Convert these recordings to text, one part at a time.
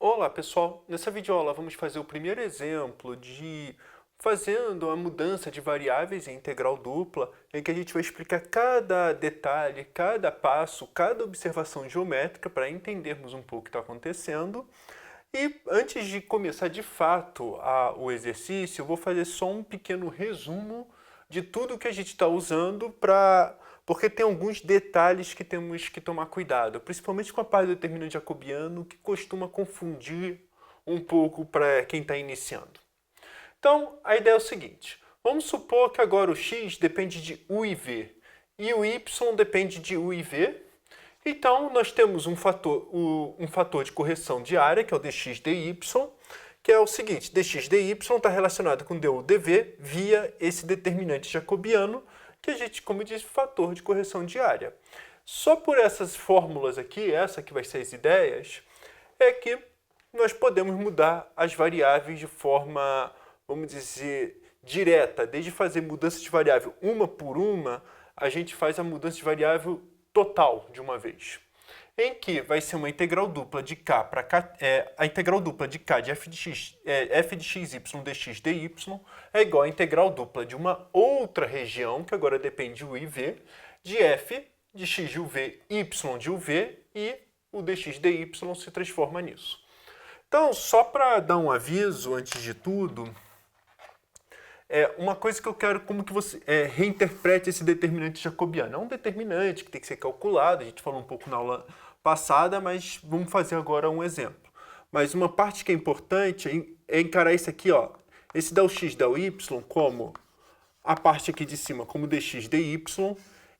Olá pessoal, nessa videoaula vamos fazer o primeiro exemplo de fazendo a mudança de variáveis em integral dupla, em que a gente vai explicar cada detalhe, cada passo, cada observação geométrica para entendermos um pouco o que está acontecendo. E antes de começar de fato o exercício, eu vou fazer só um pequeno resumo de tudo que a gente está usando porque tem alguns detalhes que temos que tomar cuidado, principalmente com a parte do determinante jacobiano, que costuma confundir um pouco para quem está iniciando. Então, a ideia é o seguinte, vamos supor que agora o x depende de u e v, e o y depende de u e v. Então, nós temos um fator de correção de área, que é o dx dy, que é o seguinte, dx dy está relacionado com du dv via esse determinante jacobiano, que a gente, como disse, fator de correção de área. Só por essas fórmulas aqui, essa que vai ser as ideias, é que nós podemos mudar as variáveis de forma, vamos dizer, direta. Desde fazer mudança de variável uma por uma, a gente faz a mudança de variável total de uma vez. Em que vai ser uma integral dupla de k para k, a integral dupla de k de f de xy dx dy é igual à integral dupla de uma outra região, que agora depende de u e v, de f de x de uv, y de uv, e o dx dy se transforma nisso. Então, só para dar um aviso antes de tudo, uma coisa que eu quero como que você reinterprete esse determinante jacobiano. É um determinante que tem que ser calculado, a gente falou um pouco na aula passada, mas vamos fazer agora um exemplo. Mas uma parte que é importante é encarar isso aqui, ó, esse del x del y como a parte aqui de cima como dx dy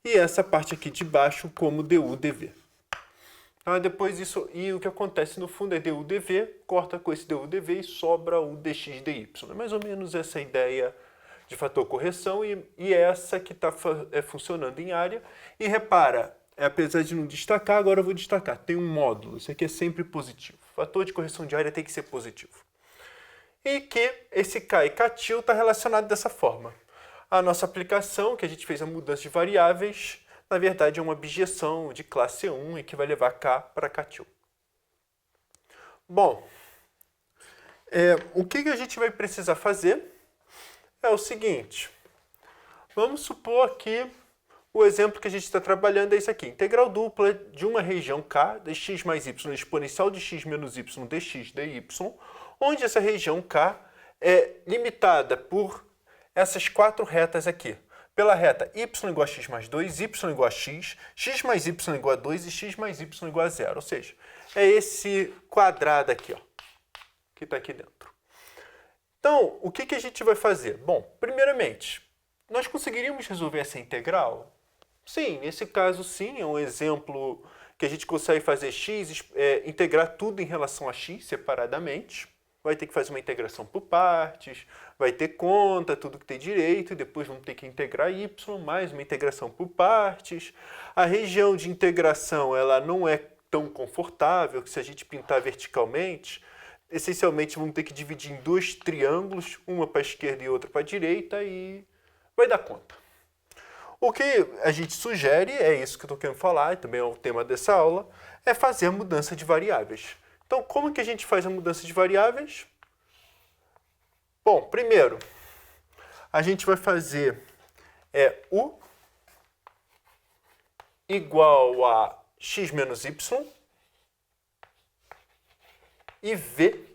e essa parte aqui de baixo como du dv. Depois isso, e o que acontece no fundo é du dv, corta com esse du dv e sobra o dx dy. É mais ou menos essa ideia de fator correção e essa que está funcionando em área. E repara, apesar de não destacar, agora eu vou destacar, tem um módulo, isso aqui é sempre positivo. Fator de correção de área tem que ser positivo. E que esse k e ktil está relacionado dessa forma. A nossa aplicação, que a gente fez a mudança de variáveis, na verdade, é uma objeção de classe 1 e que vai levar k para ktil. Bom, o que a gente vai precisar fazer é o seguinte. Vamos supor que o exemplo que a gente está trabalhando é isso aqui. Integral dupla de uma região k, dx mais y exponencial de x menos y dx dy, onde essa região k é limitada por essas quatro retas aqui. Pela reta y igual a x mais 2, y igual a x mais y igual a 2 e x mais y igual a 0. Ou seja, é esse quadrado aqui, ó, que está aqui dentro. Então, o que a gente vai fazer? Bom, primeiramente, nós conseguiríamos resolver essa integral? Sim, nesse caso sim, é um exemplo que a gente consegue fazer x, integrar tudo em relação a x separadamente. Vai ter que fazer uma integração por partes, vai ter conta, tudo que tem direito, depois vamos ter que integrar y, mais uma integração por partes. A região de integração ela não é tão confortável, que se a gente pintar verticalmente, essencialmente vamos ter que dividir em dois triângulos, uma para a esquerda e outra para a direita, e vai dar conta. O que a gente sugere, é isso que eu estou querendo falar, e também é o tema dessa aula, é fazer a mudança de variáveis. Então, como que a gente faz a mudança de variáveis? Bom, primeiro, a gente vai fazer u igual a x menos y e v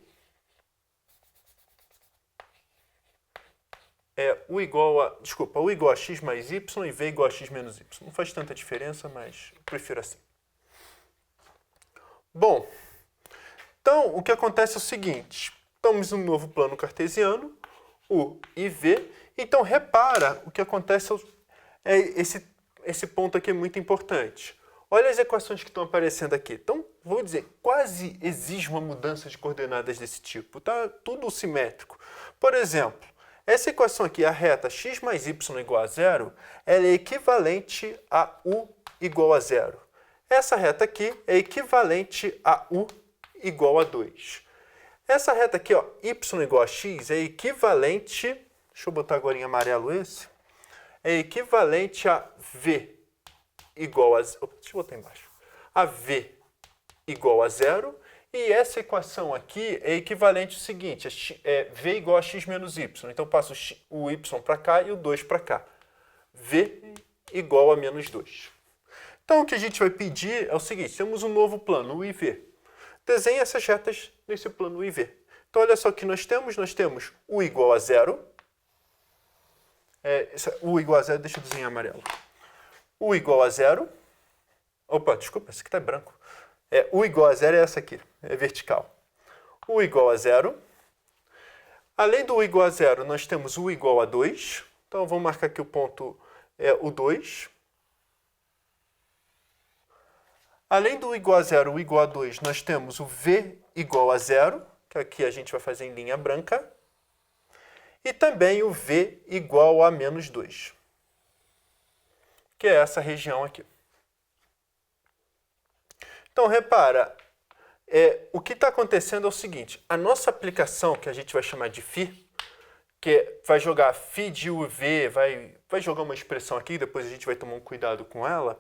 u igual a x mais y e v igual a x menos y. Não faz tanta diferença, mas eu prefiro assim. Bom, então o que acontece é o seguinte, estamos em um novo plano cartesiano, u e v, então repara o que acontece, esse ponto aqui é muito importante. Olha as equações que estão aparecendo aqui. Então, vou dizer, quase exige uma mudança de coordenadas desse tipo. Tá tudo simétrico. Por exemplo, essa equação aqui, a reta x mais y igual a 0, ela é equivalente a u igual a 0. Essa reta aqui é equivalente a u igual a 2. Essa reta aqui, ó, y igual a x, é equivalente, deixa eu botar agora em amarelo esse, é equivalente a v igual a, deixa eu botar embaixo, a v igual a 0 E essa equação aqui é equivalente ao seguinte, V igual a x menos y. Então, eu passo o y para cá e o 2 para cá. V igual a menos 2. Então, o que a gente vai pedir é o seguinte, temos um novo plano, o IV. Desenhe essas retas nesse plano IV. Então, olha só o que nós temos U igual a 0. U igual a 0, deixa eu desenhar amarelo. U igual a 0. Opa, desculpa, esse aqui está branco. U igual a 0 é essa aqui, é vertical. U igual a 0. Além do U igual a 0, nós temos U igual a 2. Então, vamos marcar aqui o ponto o 2. Além do U igual a 0, U igual a 2, nós temos o V igual a 0, que aqui a gente vai fazer em linha branca. E também o V igual a menos 2, que é essa região aqui. Então, repara, o que está acontecendo é o seguinte, a nossa aplicação, que a gente vai chamar de φ, que vai jogar φ de UV, vai jogar uma expressão aqui, depois a gente vai tomar um cuidado com ela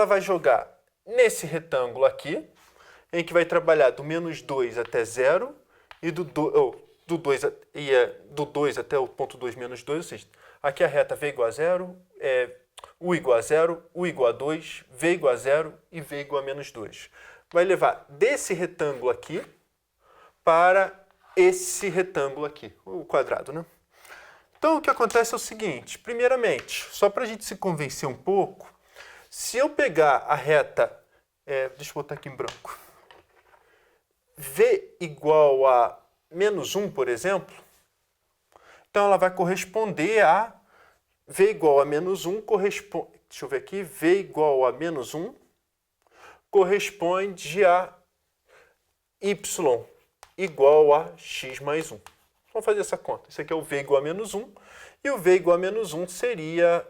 vai jogar nesse retângulo aqui, em que vai trabalhar do menos 2 até 0, e do 2 até o ponto 2 menos 2, ou seja, aqui a reta V igual a 0, U igual a 0, U igual a 2, V igual a 0 e V igual a menos 2. Vai levar desse retângulo aqui para esse retângulo aqui, o quadrado, né? Então, o que acontece é o seguinte, primeiramente, só para a gente se convencer um pouco, se eu pegar a reta, deixa eu botar aqui em branco, V igual a menos 1, por exemplo, então ela vai corresponder a V igual a menos 1 corresponde, deixa eu ver aqui, V igual a menos 1 corresponde a Y igual a x mais 1. Vamos fazer essa conta. Isso aqui é o V igual a menos 1, e o V igual a menos 1 seria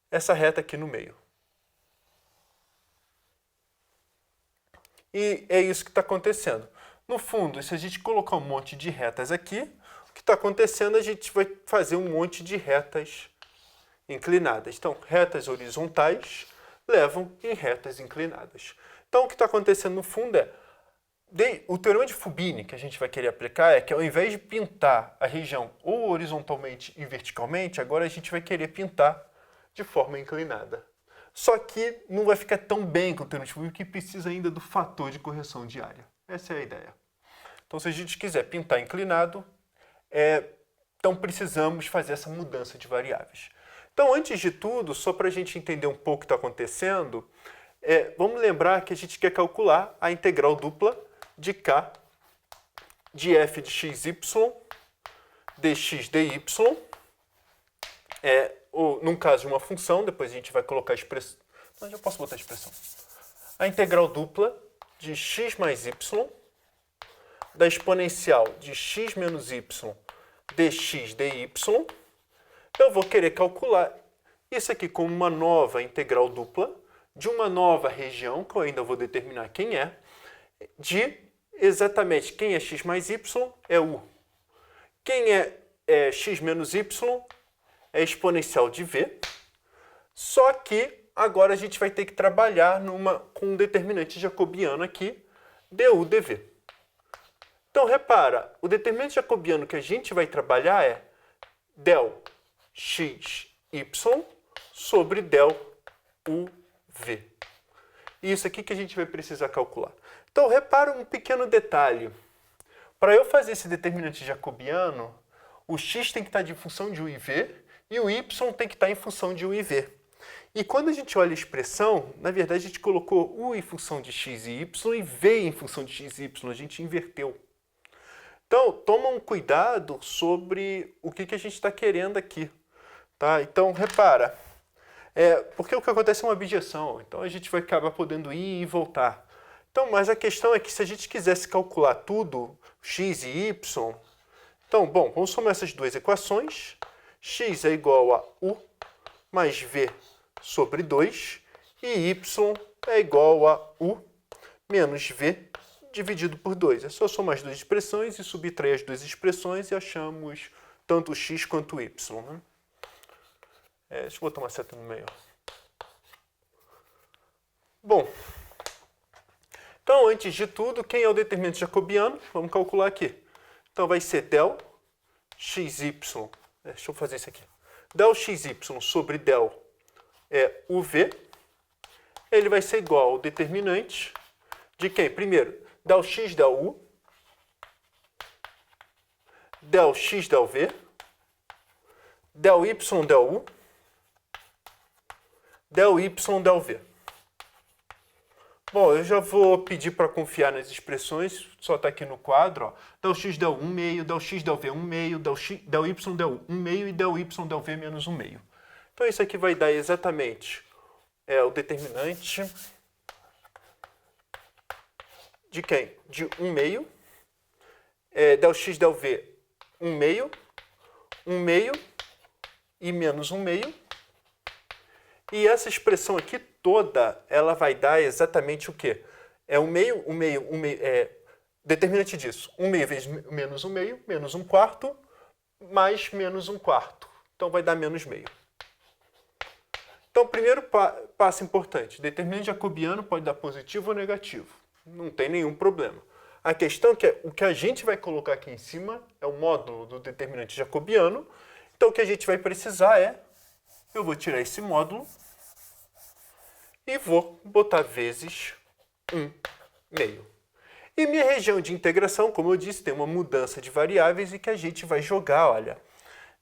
essa reta aqui no meio. E é isso que está acontecendo. No fundo, se a gente colocar um monte de retas aqui, o que está acontecendo, a gente vai fazer um monte de retas inclinadas. Então, retas horizontais levam em retas inclinadas. Então, o que está acontecendo no fundo o teorema de Fubini que a gente vai querer aplicar é que ao invés de pintar a região ou horizontalmente e verticalmente, agora a gente vai querer pintar de forma inclinada. Só que não vai ficar tão bem com o teorema de Fubini, que precisa ainda do fator de correção de área. Essa é a ideia. Então, se a gente quiser pintar inclinado, então precisamos fazer essa mudança de variáveis. Então, antes de tudo, só para a gente entender um pouco o que está acontecendo, vamos lembrar que a gente quer calcular a integral dupla de k de f de xy dx dy, ou num caso de uma função, depois a gente vai colocar a expressão, mas já posso botar a expressão. A integral dupla de x mais y da exponencial de x menos y dx dy, eu vou querer calcular isso aqui como uma nova integral dupla de uma nova região, que eu ainda vou determinar quem é, de exatamente quem é x mais y é u. Quem é x menos y é exponencial de v, só que agora a gente vai ter que trabalhar com um determinante jacobiano aqui, du dv. Então, repara, o determinante jacobiano que a gente vai trabalhar é del xy sobre del uv. Isso aqui que a gente vai precisar calcular. Então, repara um pequeno detalhe. Para eu fazer esse determinante jacobiano, o x tem que estar de função de u e v, e o y tem que estar em função de u e v. E quando a gente olha a expressão, na verdade a gente colocou u em função de x e y e v em função de x e y, a gente inverteu. Então, toma um cuidado sobre o que a gente está querendo aqui. Tá? Então, repara, porque o que acontece é uma abjeção, então a gente vai acabar podendo ir e voltar. Então, mas a questão é que se a gente quisesse calcular tudo, x e y, então, bom, vamos somar essas duas equações. X é igual a u mais v sobre 2 e y é igual a u menos v dividido por 2. É só somar as duas expressões e subtrair as duas expressões e achamos tanto x quanto y. Né? Deixa eu botar uma seta no meio. Bom, Então, antes de tudo, quem é o determinante jacobiano? Vamos calcular aqui. Então, vai ser del xy, deixa eu fazer isso aqui. Del xy sobre del uv, ele vai ser igual ao determinante de quem? Primeiro, del x del u, del x del v, del y del u, del y del v. Bom, eu já vou pedir para confiar nas expressões, só está aqui no quadro, ó. Del x del 1 meio, del x del v 1 meio, del y del 1 meio e del y del v menos 1 meio. Então isso aqui vai dar exatamente o determinante de quem? De 1 meio, del x del v 1 meio e menos 1 meio. E essa expressão aqui toda, ela vai dar exatamente o quê? É 1 meio, determinante disso. 1 meio vezes menos 1 meio, menos 1 quarto, mais menos 1 quarto. Então vai dar menos meio. Então, primeiro passo importante, determinante jacobiano pode dar positivo ou negativo. Não tem nenhum problema. A questão é que o que a gente vai colocar aqui em cima é o módulo do determinante jacobiano. Então, o que a gente vai precisar eu vou tirar esse módulo e vou botar vezes 1 meio. E minha região de integração, como eu disse, tem uma mudança de variáveis e que a gente vai jogar, olha,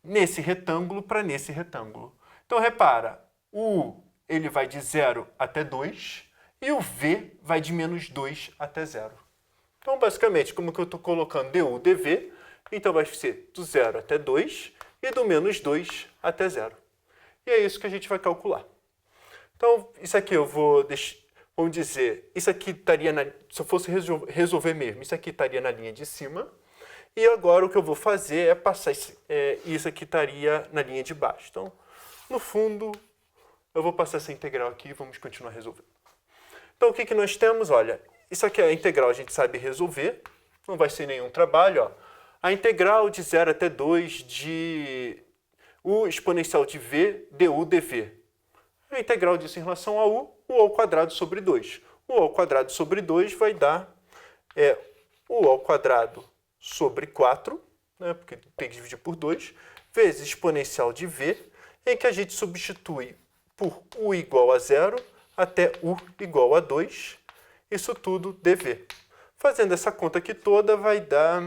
nesse retângulo para nesse retângulo. Então, repara, o U ele vai de 0 até 2 e o V vai de menos 2 até 0. Então, basicamente, como que eu estou colocando du, dv, então vai ser do 0 até 2 e do menos 2 até 0. E é isso que a gente vai calcular. Então, isso aqui eu vou deixar, vamos dizer, isso aqui estaria, se eu fosse resolver mesmo, isso aqui estaria na linha de cima. E agora o que eu vou fazer é passar, isso aqui estaria na linha de baixo. Então, no fundo, eu vou passar essa integral aqui e vamos continuar resolvendo. Então, o que nós temos? Olha, isso aqui é a integral, a gente sabe resolver, não vai ser nenhum trabalho. Ó. A integral de 0 até 2 de u exponencial de v du dv. A integral disso em relação a u ao quadrado sobre 2. U ao quadrado sobre 2 vai dar u ao quadrado sobre 4, né, porque tem que dividir por 2, vezes exponencial de v, em que a gente substitui por u igual a 0 até u igual a 2, isso tudo dv. Fazendo essa conta aqui toda vai dar...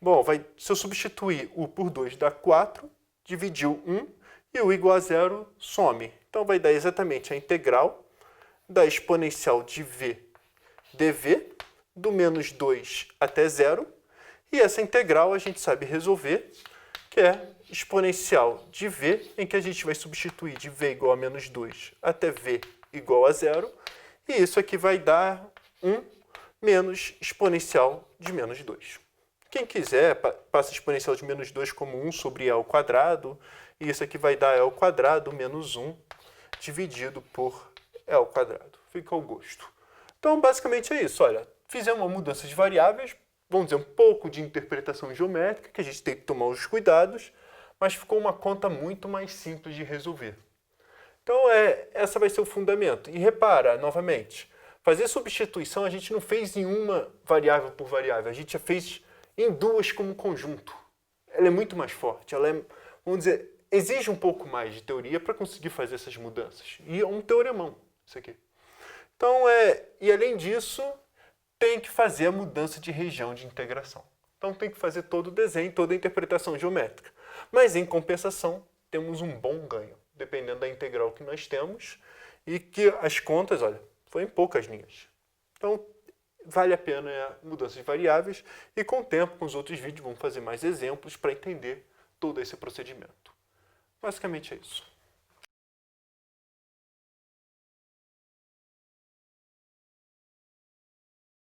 Bom, se eu substituir u por 2 dá 4, dividir o 1 e u igual a 0 some. Então vai dar exatamente a integral da exponencial de v dv do menos 2 até 0. E essa integral a gente sabe resolver, que é exponencial de v, em que a gente vai substituir de v igual a menos 2 até v igual a 0. E isso aqui vai dar 1 menos exponencial de menos 2. Quem quiser, passa a exponencial de menos 2 como 1 sobre e ao quadrado. E isso aqui vai dar e ao quadrado menos 1 dividido por e ao quadrado. Fica ao gosto. Então, basicamente é isso. Olha, fizemos uma mudança de variáveis, vamos dizer, um pouco de interpretação geométrica, que a gente tem que tomar os cuidados, mas ficou uma conta muito mais simples de resolver. Então, essa vai ser o fundamento. E repara, novamente, fazer substituição a gente não fez em uma variável por variável, a gente já fez em duas como conjunto. Ela é muito mais forte, ela é, vamos dizer, exige um pouco mais de teoria para conseguir fazer essas mudanças. E é um teoremão, isso aqui. Então, e além disso, tem que fazer a mudança de região de integração. Então, tem que fazer todo o desenho, toda a interpretação geométrica. Mas, em compensação, temos um bom ganho, dependendo da integral que nós temos, e que as contas, olha, foi em poucas linhas. Então, vale a pena a mudança de variáveis, e com o tempo, com os outros vídeos, vamos fazer mais exemplos para entender todo esse procedimento. Basicamente é isso.